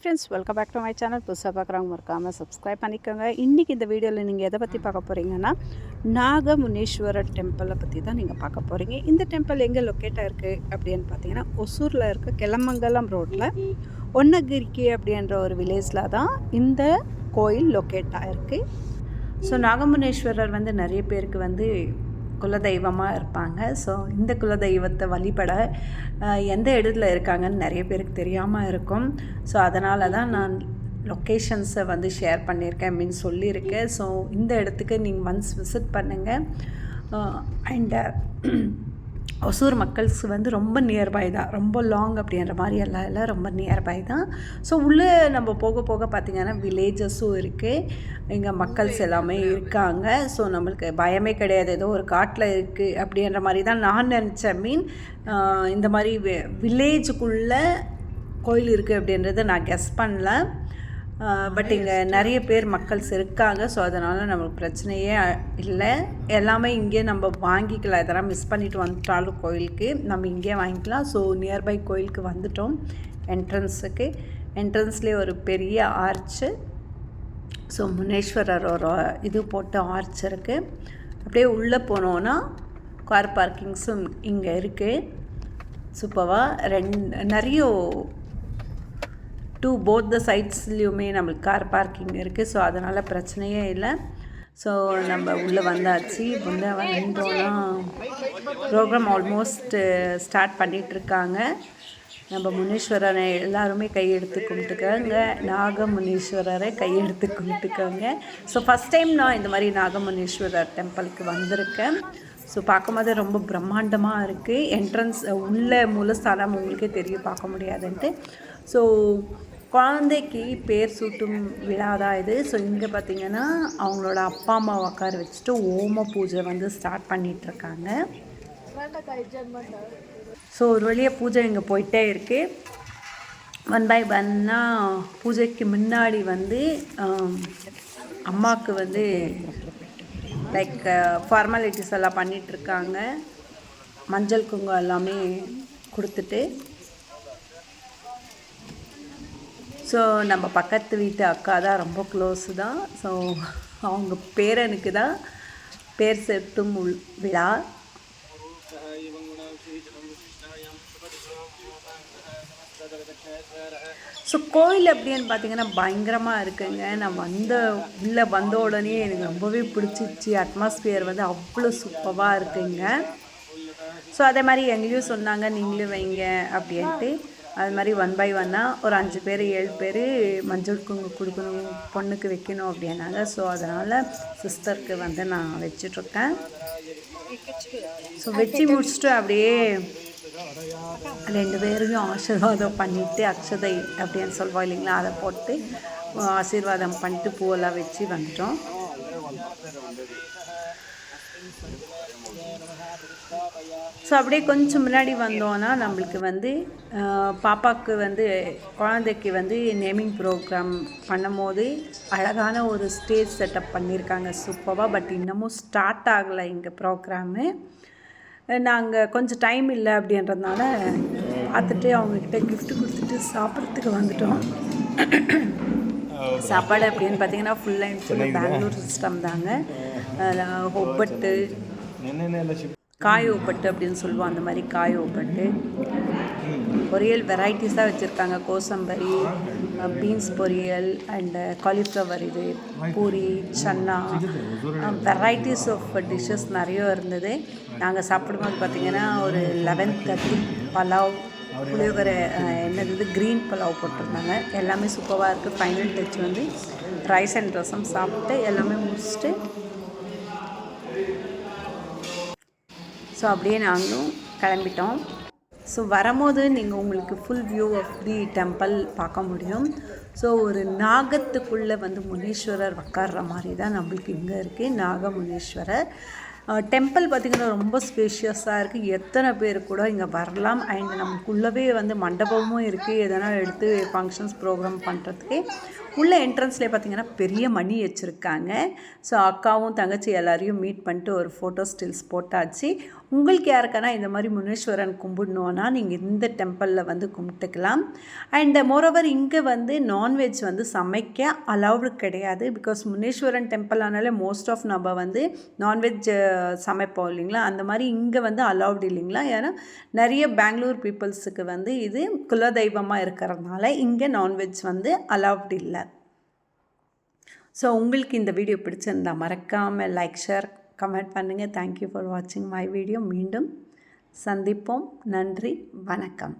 Hi friends, welcome back to my channel. புதுசாக பார்க்குறவங்க மறக்காமல் சப்ஸ்கிரைப் பண்ணிக்கோங்க. இன்றைக்கி இந்த வீடியோவில் நீங்கள் எதை பற்றி பார்க்க போகிறீங்கன்னா, நாகமுனீஸ்வரர் டெம்பிளை பற்றி தான் நீங்கள் பார்க்க போகிறீங்க. இந்த டெம்பிள் எங்கே லொக்கேட்டாக இருக்குது அப்படின்னு பார்த்தீங்கன்னா, ஒசூரில் இருக்க கெலமங்கலம் ரோட்டில் ஒன்னகிரிக்கி அப்படின்ற ஒரு வில்லேஜில் தான் இந்த கோயில் லொக்கேட்டாக இருக்குது. ஸோ நாகமுனீஸ்வரர் வந்து நிறைய பேருக்கு வந்து குலதெய்வமாக இருப்பாங்க. ஸோ இந்த குலதெய்வத்தை வழிபட எந்த இடத்துல இருக்காங்கன்னு நிறைய பேருக்கு தெரியாமல் இருக்கும். ஸோ அதனால தான் நான் லொக்கேஷன்ஸை வந்து ஷேர் பண்ணியிருக்கேன் சொல்லியிருக்கேன். ஸோ இந்த இடத்துக்கு நீங்கள் ஒன்ஸ் விசிட் பண்ணுங்கள். அண்டு ஒசூர் மக்கள்ஸ் வந்து ரொம்ப நியர்பை தான், ரொம்ப லாங் அப்படின்ற மாதிரி எல்லாம் ரொம்ப நியர்பை தான். ஸோ உள்ளே நம்ம போக போக பார்த்திங்கன்னா வில்லேஜஸும் இருக்குது, இங்கே மக்கள்ஸ் எல்லாமே இருக்காங்க. ஸோ நம்மளுக்கு பயமே கிடையாது, ஏதோ ஒரு காட்டில் இருக்குது அப்படின்ற மாதிரி தான் நான் நினச்சேன். இந்த மாதிரி வில்லேஜுக்குள்ளே கோயில் இருக்குது அப்படின்றத நான் கெஸ் பண்ணல. பட் இங்கே நிறைய பேர் மக்கள்ஸ் இருக்காங்க. ஸோ அதனால் நம்மளுக்கு பிரச்சனையே இல்லை, எல்லாமே இங்கே நம்ம வாங்கிக்கலாம். இதெல்லாம் மிஸ் பண்ணிவிட்டு வந்துட்டாலும் கோயிலுக்கு நம்ம இங்கே வாங்கிக்கலாம். ஸோ நியர்பை கோயிலுக்கு வந்துட்டோம். என்ட்ரன்ஸ்லேயே ஒரு பெரிய ஆர்ச்சு, ஸோ முனீஸ்வரர் ஒரு இது போட்டு ஆர்ச் இருக்குது. அப்படியே உள்ளே போனோன்னா கார் பார்க்கிங்ஸும் இங்கே இருக்குது. சூப்பராக நிறைய போத் த சைட்ஸ்லேயுமே நம்மளுக்கு கார் பார்க்கிங் இருக்குது. ஸோ அதனால் பிரச்சனையே இல்லை. ஸோ நம்ம உள்ளே வந்தாச்சு. உள்ளே வந்தோன்னா ப்ரோக்ராம் ஆல்மோஸ்ட் ஸ்டார்ட் பண்ணிகிட்ருக்காங்க. நம்ம முனீஸ்வரரை எல்லாருமே கையெடுத்து கும்பிட்டுக்கோங்க, நாகமுனீஸ்வரரை கையெடுத்து கும்பிட்டுக்கோங்க. ஸோ ஃபஸ்ட் டைம் நான் இந்த மாதிரி நாகமுனீஸ்வரர் டெம்பிளுக்கு வந்திருக்கேன். ஸோ பார்க்கும்போது ரொம்ப பிரம்மாண்டமாக இருக்குது. என்ட்ரன்ஸ் உள்ள மூலஸ்தானம் உங்களுக்கே தெரியும், பார்க்க முடியாதுன்ட்டு. ஸோ குழந்தைக்கு பேர் சூட்டும் விழா தான் இது. ஸோ இங்கே பார்த்திங்கன்னா அவங்களோட அப்பா அம்மா உட்கார வச்சுட்டு ஓம பூஜை வந்து ஸ்டார்ட் பண்ணிகிட்ருக்காங்க. ஸோ ஒரு வழியாக பூஜை இங்கே போயிட்டே இருக்குது. ஒன் பை ஒன்னாக பூஜைக்கு முன்னாடி வந்து அம்மாவுக்கு வந்து லைக் ஃபார்மாலிட்டிஸ் எல்லாம் பண்ணிகிட்ருக்காங்க. மஞ்சள் குங்குமம் எல்லாமே கொடுத்துட்டு. ஸோ நம்ம பக்கத்து வீட்டு அக்கா தான், ரொம்ப க்ளோஸு தான். ஸோ அவங்க பேரனுக்கு தான் பேர் செட்டும் விழா. ஸோ கோயில் அப்படின்னு பார்த்திங்கன்னா பயங்கரமாக இருக்குங்க. நான் உள்ளே வந்த உடனே எனக்கு ரொம்பவே பிடிச்சிச்சு. அட்மாஸ்பியர் வந்து அவ்வளோ சூப்பராக இருக்குங்க. ஸோ அதே மாதிரி எங்கேயும் சொன்னாங்க நீங்களும் வைங்க அப்படின்ட்டு. அது மாதிரி ஒன் பை ஒன்னாக ஒரு 5 பேர் 7 பேர் மஞ்சள் குங்குமம் கொடுக்கணும், பொண்ணுக்கு வைக்கணும் அப்படின்னாங்க. ஸோ அதனால் சிஸ்டருக்கு வந்து நான் வச்சிட்ருக்கேன். ஸோ வச்சு முடிச்சுட்டு அப்படியே 2 பேரையும் ஆசீர்வாதம் பண்ணிவிட்டு, அக்ஷதை அப்படின்னு சொல்லுவோம் இல்லைங்களா, அதை போட்டு ஆசீர்வாதம் பண்ணிட்டு பூவெல்லாம் வச்சு வந்துட்டோம். ஸோ அப்படியே கொஞ்சம் முன்னாடி வந்தோன்னா நம்மளுக்கு வந்து பாப்பாவுக்கு வந்து குழந்தைக்கு வந்து நேமிங் ப்ரோக்ராம் பண்ணும்போது அழகான ஒரு ஸ்டேஜ் செட்டப் பண்ணியிருக்காங்க சூப்பராக. பட் இன்னமும் ஸ்டார்ட் ஆகலை இங்கே ப்ரோக்ராமு. நாங்கள் கொஞ்சம் டைம் இல்லை அப்படின்றதுனால பார்த்துட்டு அவங்கக்கிட்ட கிஃப்ட் கொடுத்துட்டு சாப்பிட்றதுக்கு வந்துட்டோம். சாப்பாடு அப்படின்னு பார்த்தீங்கன்னா full and full Bangalore system தாங்க. ஒப்பட்டு, காய் ஒப்பட்டு அப்படின்னு சொல்லுவோம், அந்த மாதிரி காய் ஒப்பட்டு, பொரியல் வெரைட்டிஸாக வச்சுருக்காங்க. கோசம்பரி, பீன்ஸ் பொரியல் அண்டு காலிஃப்ளவர், இது puri, chana, varieties of dishes நிறைய இருந்தது. நாங்கள் சாப்பிடும்போது பார்த்திங்கன்னா ஒரு 11:30 பலாவ், புளியோகரை, என்னது க்ரீன் பலாவ் போட்டிருந்தாங்க. எல்லாமே சூப்பராக இருக்குது. ஃபைனல் டச் வந்து ரைஸ் அண்ட் ரசம் சாப்பிட்டு எல்லாமே முடிச்சுட்டு ஸோ அப்படியே நாங்களும் கிளம்பிட்டோம். ஸோ வரும்போது நீங்கள் உங்களுக்கு full view of the temple பார்க்க முடியும். ஸோ ஒரு நாகத்துக்குள்ளே வந்து முனீஸ்வரர் உட்கார்ற மாதிரி தான் நம்மளுக்கு இங்கே இருக்குது நாகமுனீஸ்வரர் டெம்பிள். பார்த்திங்கன்னா ரொம்ப ஸ்பேஷியஸாக இருக்குது, எத்தனை பேர் கூட இங்கே வரலாம். அண்ட் நமக்குள்ளவே வந்து மண்டபமும் இருக்குது, எதனா எடுத்து ஃபங்க்ஷன்ஸ் ப்ரோக்ராம் பண்ணுறதுக்கு. உள்ள என்ட்ரன்ஸ்லேயே பார்த்திங்கன்னா பெரிய மணி வச்சுருக்காங்க. ஸோ அக்காவும் தங்கச்சி எல்லாரையும் மீட் பண்ணிட்டு ஒரு ஃபோட்டோ ஸ்டில்ஸ் போட்டாச்சு. உங்களுக்கு யாருக்கானா இந்த மாதிரி முனீஸ்வரன் கும்பிடணுன்னா நீங்கள் இந்த டெம்பிளில் வந்து கும்பிட்டுக்கலாம். அண்ட் மோரோவர் இங்கே வந்து நான்வெஜ் வந்து சமைக்க அலௌடு கிடையாது. பிகாஸ் முனீஸ்வரன் டெம்பிள் ஆனாலே மோஸ்ட் ஆஃப் நம்ம வந்து நான்வெஜ் சமைப்போம் இல்லைங்களா, அந்த மாதிரி இங்கே வந்து அலௌடு இல்லைங்களா. ஏன்னா நிறைய பெங்களூர் பீப்புள்ஸுக்கு வந்து இது குலதெய்வமாக இருக்கிறதுனால இங்கே நான்வெஜ் வந்து அலௌடு இல்லை. ஸோ உங்களுக்கு இந்த வீடியோ பிடிச்சிருந்தா மறக்காமல் லைக், ஷேர், கமெண்ட் பண்ணுங்கள். தேங்க்யூ ஃபார் வாட்சிங் மை வீடியோ. மீண்டும் சந்திப்போம். நன்றி, வணக்கம்.